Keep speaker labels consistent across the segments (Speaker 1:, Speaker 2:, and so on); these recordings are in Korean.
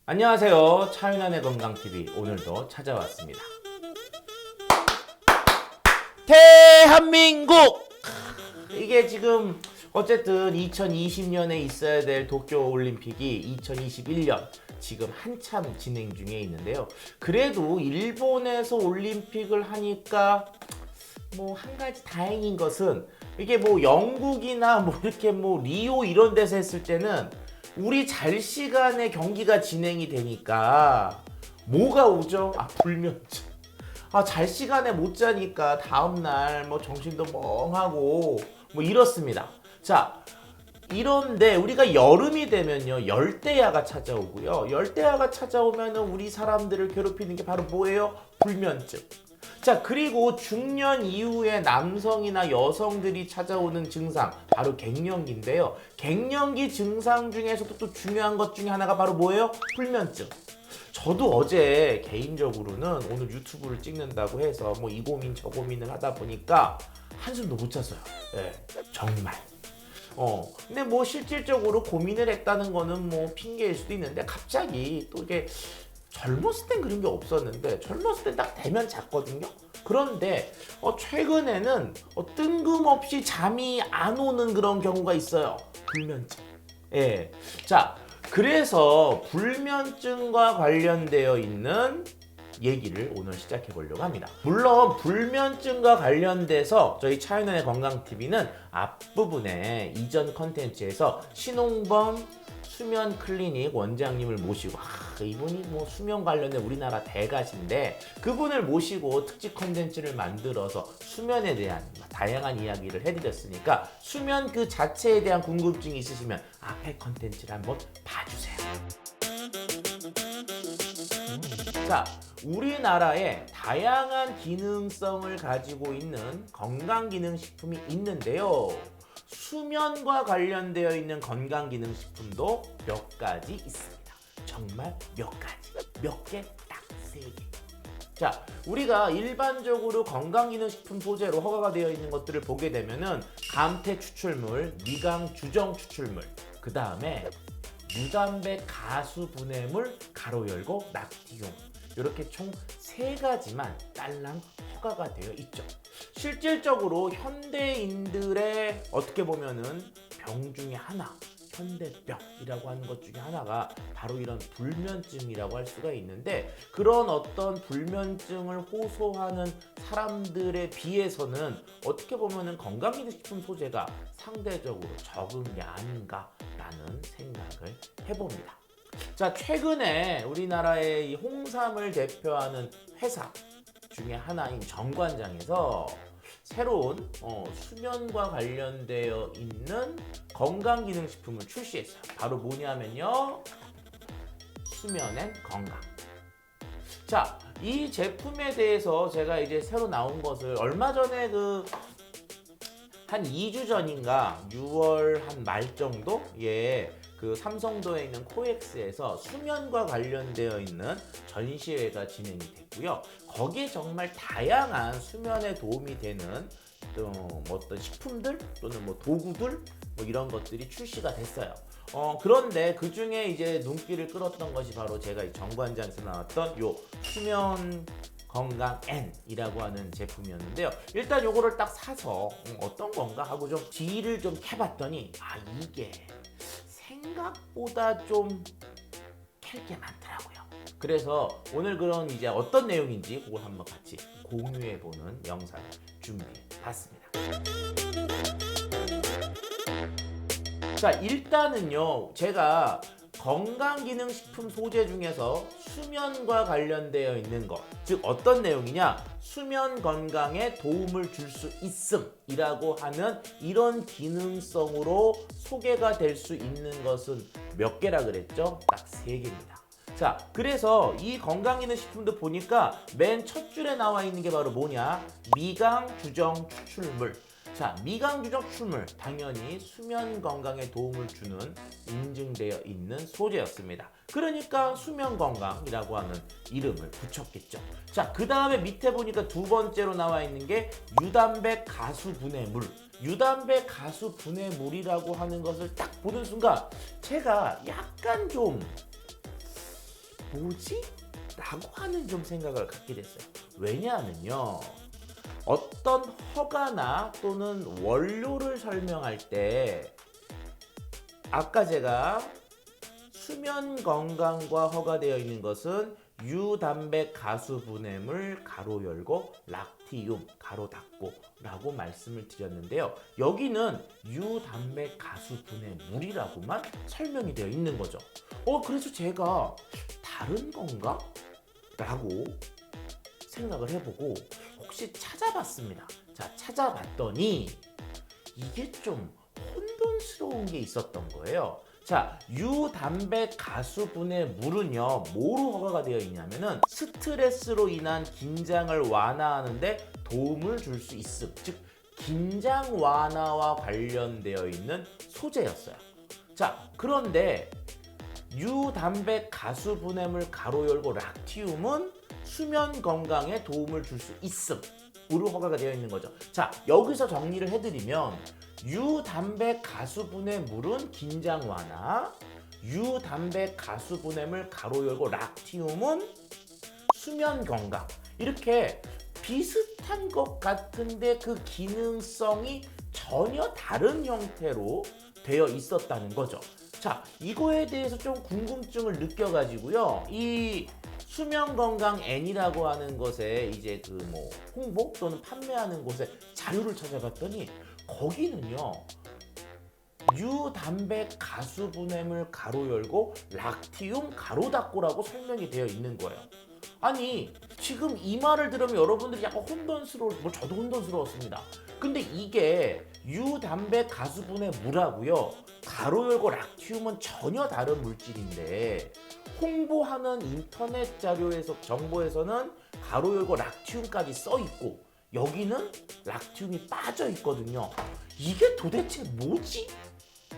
Speaker 1: 안녕하세요. 차윤환의 건강TV 오늘도 찾아왔습니다. 대한민국! 이게 지금 어쨌든 2020년에 있어야 될 도쿄올림픽이 2021년 지금 한참 진행 중에 있는데요. 그래도 일본에서 올림픽을 하니까 뭐 한 가지 다행인 것은 이게 뭐 영국이나 뭐 이렇게 뭐 리오 이런 데서 했을 때는 우리 잘 시간에 경기가 진행이 되니까 뭐가 오죠? 불면증. 잘 시간에 못 자니까 다음날 뭐 정신도 멍하고 뭐 이렇습니다. 자, 이런데 우리가 여름이 되면요 열대야가 찾아오고요. 열대야가 찾아오면은 우리 사람들을 괴롭히는 게 바로 뭐예요? 불면증. 자, 그리고 중년 이후에 남성이나 여성들이 찾아오는 증상 바로 갱년기인데요. 갱년기 증상 중에서도 또 중요한 것 중에 하나가 바로 뭐예요? 불면증. 저도 어제 개인적으로는 오늘 유튜브를 찍는다고 해서 뭐 이 고민 저 고민을 하다 보니까 한숨도 못 잤어요. 네, 정말. 근데 뭐 실질적으로 고민을 했다는 거는 뭐 핑계일 수도 있는데 갑자기 또 이게 젊었을 땐 그런 게 없었는데 젊었을 땐 딱 되면 잤거든요. 그런데 최근에는 뜬금없이 잠이 안 오는 그런 경우가 있어요. 불면증. 예. 자, 그래서 불면증과 관련되어 있는 얘기를 오늘 시작해 보려고 합니다. 물론 불면증과 관련돼서 저희 차윤환의 건강TV는 앞부분에 이전 컨텐츠에서 신홍범 수면 클리닉 원장님을 모시고 이분이 뭐 수면 관련된 우리나라 대가신데 그분을 모시고 특집 컨텐츠를 만들어서 수면에 대한 다양한 이야기를 해드렸으니까 수면 그 자체에 대한 궁금증이 있으시면 앞에 컨텐츠를 한번 봐주세요. 자, 우리나라에 다양한 기능성을 가지고 있는 건강기능식품이 있는데요. 수면과 관련되어 있는 건강기능식품도 몇 가지 있습니다. 정말 몇 가지, 몇 개, 딱 3개. 자, 우리가 일반적으로 건강기능식품 소재로 허가가 되어 있는 것들을 보게 되면은 감태 추출물, 미강 주정 추출물, 그 다음에 유단백 가수 분해물, 가로 열고 락티용, 이렇게 총 3가지만 딸랑 허가가 되어 있죠. 실질적으로 현대인들의 어떻게 보면은 병 중에 하나, 현대병이라고 하는 것 중에 하나가 바로 이런 불면증이라고 할 수가 있는데, 그런 어떤 불면증을 호소하는 사람들에 비해서는 어떻게 보면은 건강기능식품 소재가 상대적으로 적은 게 아닌가라는 생각을 해봅니다. 자, 최근에 우리나라의 이 홍삼을 대표하는 회사 중에 하나인 정관장에서 새로운 수면과 관련되어 있는 건강기능식품을 출시했어요. 바로 뭐냐면요, 수면엔 건강. 자, 이 제품에 대해서 제가 이제 새로 나온 것을 얼마 전에 한 2주 전인가 6월 한 말 정도에 그 삼성도에 있는 코엑스에서 수면과 관련되어 있는 전시회가 진행이 됐고요. 거기에 정말 다양한 수면에 도움이 되는 뭐 어떤 식품들 또는 뭐 도구들 뭐 이런 것들이 출시가 됐어요. 그런데 그 중에 이제 눈길을 끌었던 것이 바로 제가 이 정관장에서 나왔던 요 수면 건강 N이라고 하는 제품이었는데요. 일단 요거를 딱 사서 어떤 건가 하고 좀 딜을 좀 해봤더니 이게 생각보다 좀 캘 게 많더라고요. 그래서 오늘 그런 이제 어떤 내용인지 그걸 한번 같이 공유해보는 영상을 준비해봤습니다. 자, 일단은요, 제가 건강기능식품 소재 중에서 수면과 관련되어 있는 것, 즉 어떤 내용이냐, 수면 건강에 도움을 줄 수 있음이라고 하는 이런 기능성으로 소개가 될 수 있는 것은 몇 개라 그랬죠? 딱 3개입니다. 자, 그래서 이 건강기능식품도 보니까 맨 첫 줄에 나와 있는 게 바로 뭐냐, 미강 주정 추출물. 자, 미강주정 추출물, 당연히 수면 건강에 도움을 주는 인증되어 있는 소재였습니다. 그러니까 수면 건강이라고 하는 이름을 붙였겠죠. 자, 그 다음에 밑에 보니까 두 번째로 나와 있는 게 유단백 가수 분해물. 유단백 가수 분해물이라고 하는 것을 딱 보는 순간 제가 약간 좀 뭐지? 라고 하는 좀 생각을 갖게 됐어요. 왜냐하면요, 어떤 허가나 또는 원료를 설명할 때 아까 제가 수면 건강과 허가되어 있는 것은 유담백 가수분해물 가로 열고 락티움 가로 닫고 라고 말씀을 드렸는데요. 여기는 유담백 가수분해물이라고만 설명이 되어 있는 거죠. 그래서 제가 다른 건가? 라고 생각을 해보고 혹시 찾아봤습니다. 자, 찾아봤더니 이게 좀 혼돈스러운 게 있었던 거예요. 자, 유담백 가수분해물은요, 뭐로 허가가 되어 있냐면은 스트레스로 인한 긴장을 완화하는데 도움을 줄 수 있음, 즉 긴장 완화와 관련되어 있는 소재였어요. 자, 그런데 유담백 가수분해물 가로 열고 락티움은 수면 건강에 도움을 줄 수 있음으로 허가가 되어 있는 거죠. 자, 여기서 정리를 해드리면 유담백 가수분해물은 긴장 완화, 유담백 가수분해물 가로 열고 락티움은 수면 건강, 이렇게 비슷한 것 같은데 그 기능성이 전혀 다른 형태로 되어 있었다는 거죠. 자, 이거에 대해서 좀 궁금증을 느껴가지고요, 이 수면 건강 N이라고 하는 것에 이제 그 뭐 홍보 또는 판매하는 곳에 자료를 찾아봤더니 거기는요, 유담백 가수분해물 가로 열고 락티움 가로 닫고라고 설명이 되어 있는 거예요. 아니, 지금 이 말을 들으면 여러분들이 약간 뭐 저도 혼돈스러웠습니다. 근데 이게 유담백 가수분해물하고요, 가로 열고 락티움은 전혀 다른 물질인데 홍보하는 인터넷 자료에서 정보에서는 가로 열고 락티움까지 써 있고 여기는 락티움이 빠져 있거든요. 이게 도대체 뭐지?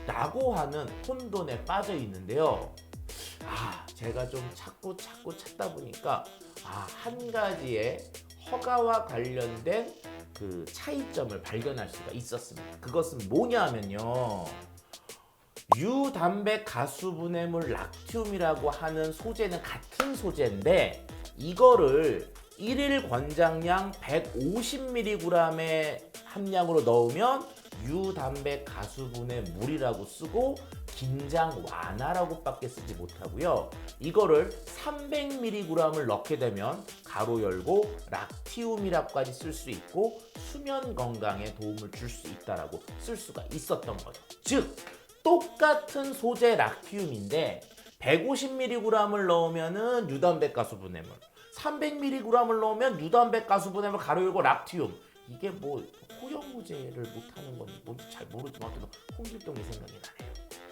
Speaker 1: 라고 하는 혼돈에 빠져 있는데요. 제가 좀 찾고 찾다 보니까 한 가지의 허가와 관련된 그 차이점을 발견할 수가 있었습니다. 그것은 뭐냐면요, 유담백 가수분해물 락티움이라고 하는 소재는 같은 소재인데 이거를 1일 권장량 150mg의 함량으로 넣으면 유담백 가수분해물이라고 쓰고 긴장 완화라고 밖에 쓰지 못하고요, 이거를 300mg을 넣게 되면 가로 열고 락티움이라고까지 쓸 수 있고 수면 건강에 도움을 줄 수 있다라고 쓸 수가 있었던 거죠. 즉 똑같은 소재 락티움인데 150mg을 넣으면은 유담백 가수분해물, 300mg을 넣으면 유담백 가수분해물 가로 열고 락티움, 이게 뭐 호영무제를 못하는 건지 뭔지 잘 모르지만 홍길동이 생각이 나네요.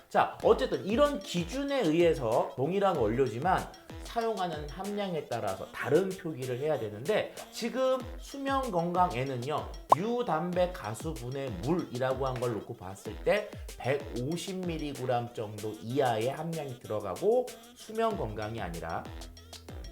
Speaker 1: 자, 어쨌든 이런 기준에 의해서 동일한 원료지만 사용하는 함량에 따라서 다른 표기를 해야 되는데 지금 수면 건강에는요, 유담백 가수분해물이라고 한 걸 놓고 봤을 때 150mg 정도 이하의 함량이 들어가고 수면 건강이 아니라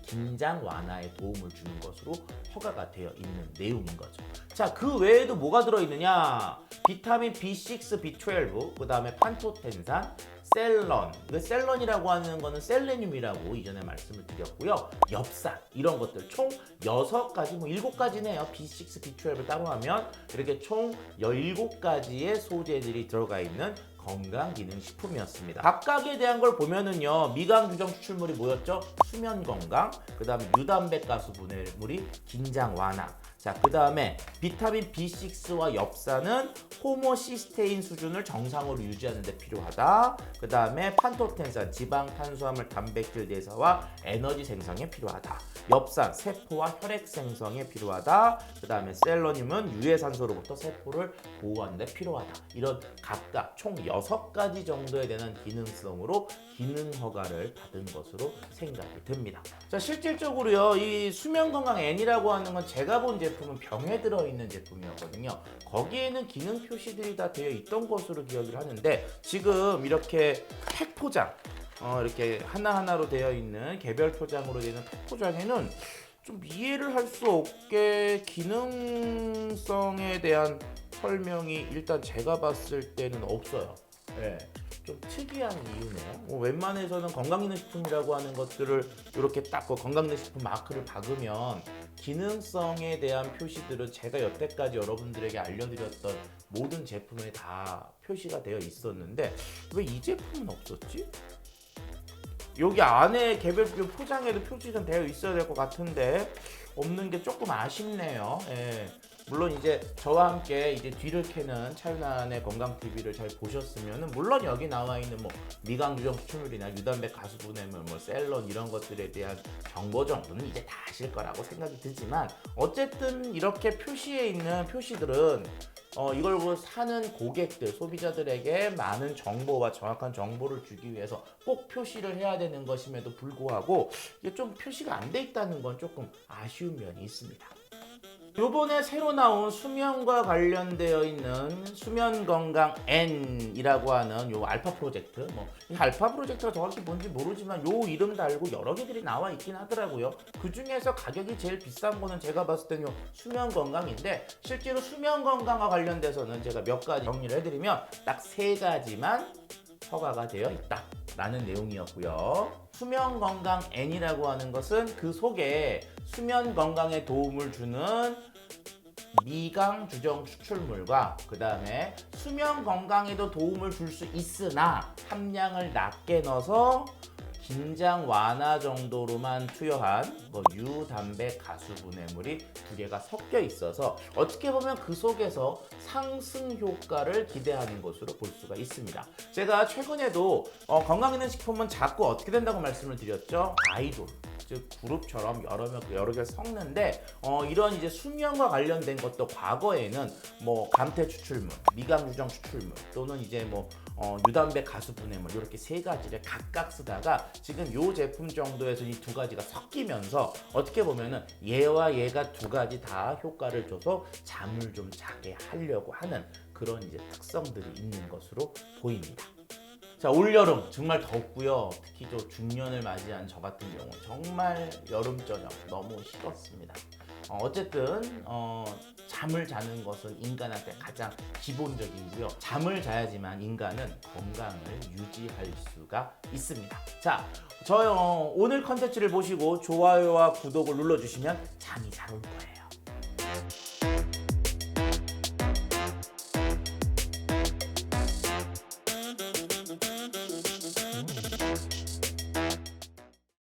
Speaker 1: 긴장 완화에 도움을 주는 것으로 허가가 되어 있는 내용인 거죠. 자, 그 외에도 뭐가 들어있느냐? 비타민 B6, B12, 그 다음에 판토텐산, 셀런, 셀런이라고 하는 거는 셀레늄이라고 이전에 말씀을 드렸고요, 엽산, 이런 것들 총 6가지, 뭐 7가지네요. B6, B12을 따로 하면 이렇게 총 17가지의 소재들이 들어가 있는 건강기능식품이었습니다. 각각에 대한 걸 보면은요, 미강 규정 추출물이 뭐였죠? 수면 건강, 그 다음에 유담백 가수분해물이 긴장 완화, 자, 그 다음에 비타민 B6와 엽산은 호모시스테인 수준을 정상으로 유지하는 데 필요하다. 그 다음에 판토텐산, 지방, 탄수화물, 단백질 대사와 에너지 생성에 필요하다. 엽산, 세포와 혈액 생성에 필요하다. 그 다음에 셀러늄은 유해산소로부터 세포를 보호하는 데 필요하다. 이런 각각 총 6가지 정도에 되는 기능성으로 기능 허가를 받은 것으로 생각이 듭니다. 자, 실질적으로요, 이 수면건강 N이라고 하는 건 제가 본 제품은 병에 들어있는 제품이었거든요. 거기에는 기능 표시들이 다 되어 있던 것으로 기억을 하는데 지금 이렇게 팩 포장, 이렇게 하나하나로 되어 있는 개별 포장으로 되는 팩 포장에는 좀 이해를 할 수 없게 기능성에 대한 설명이 일단 제가 봤을 때는 없어요. 네. 좀 특이한 이유네요. 웬만해서는 건강기능식품이라고 하는 것들을 이렇게 딱 그 건강기능식품 마크를 박으면 기능성에 대한 표시들은 제가 여태까지 여러분들에게 알려드렸던 모든 제품에 다 표시가 되어 있었는데 왜 이 제품은 없었지? 여기 안에 개별표 포장에도 표시는 되어 있어야 될 것 같은데 없는 게 조금 아쉽네요. 예. 물론 이제 저와 함께 이제 뒤를 캐는 차윤환의 건강 TV를 잘 보셨으면은 물론 여기 나와 있는 뭐 미강 유정 추출물이나 유단백 가수분해물, 뭐 셀런 이런 것들에 대한 정보 정도는 이제 다 아실 거라고 생각이 들지만 어쨌든 이렇게 표시에 있는 표시들은 이걸 사는 고객들, 소비자들에게 많은 정보와 정확한 정보를 주기 위해서 꼭 표시를 해야 되는 것임에도 불구하고 이게 좀 표시가 안 돼 있다는 건 조금 아쉬운 면이 있습니다. 요번에 새로 나온 수면과 관련되어 있는 수면건강 N이라고 하는 요 알파 프로젝트, 이 알파 프로젝트가 정확히 뭔지 모르지만 요 이름 달고 여러 개들이 나와 있긴 하더라고요. 그 중에서 가격이 제일 비싼 거는 제가 봤을 때는 요 수면건강인데 실제로 수면건강과 관련돼서는 제가 몇 가지 정리를 해드리면 딱 3가지만 허가가 되어 있다 라는 내용이었고요. 수면건강 N이라고 하는 것은 그 속에 수면 건강에 도움을 주는 미강 주정 추출물과 그 다음에 수면 건강에도 도움을 줄 수 있으나 함량을 낮게 넣어서 긴장 완화 정도로만 투여한 유단백 가수분해물이 2개가 섞여 있어서 어떻게 보면 그 속에서 상승 효과를 기대하는 것으로 볼 수가 있습니다. 제가 최근에도 건강기능식품은 자꾸 어떻게 된다고 말씀을 드렸죠? 아이돌, 즉 그룹처럼 여러 개 섞는데 이런 이제 수면과 관련된 것도 과거에는 뭐 감태 추출물, 미강 유정 추출물 또는 이제 뭐 유단백 가수분해물 이렇게 3가지를 각각 쓰다가 지금 이 제품 정도에서 이 2가지가 섞이면서 어떻게 보면은 얘와 얘가 2가지 다 효과를 줘서 잠을 좀 자게 하려고 하는 그런 이제 특성들이 있는 것으로 보입니다. 자, 올여름 정말 덥고요. 특히 저 중년을 맞이한 저 같은 경우 정말 여름 저녁 너무 식었습니다. 어쨌든 잠을 자는 것은 인간한테 가장 기본적이고요. 잠을 자야지만 인간은 건강을 유지할 수가 있습니다. 자, 저요 오늘 컨텐츠를 보시고 좋아요와 구독을 눌러주시면 잠이 잘 올 거예요.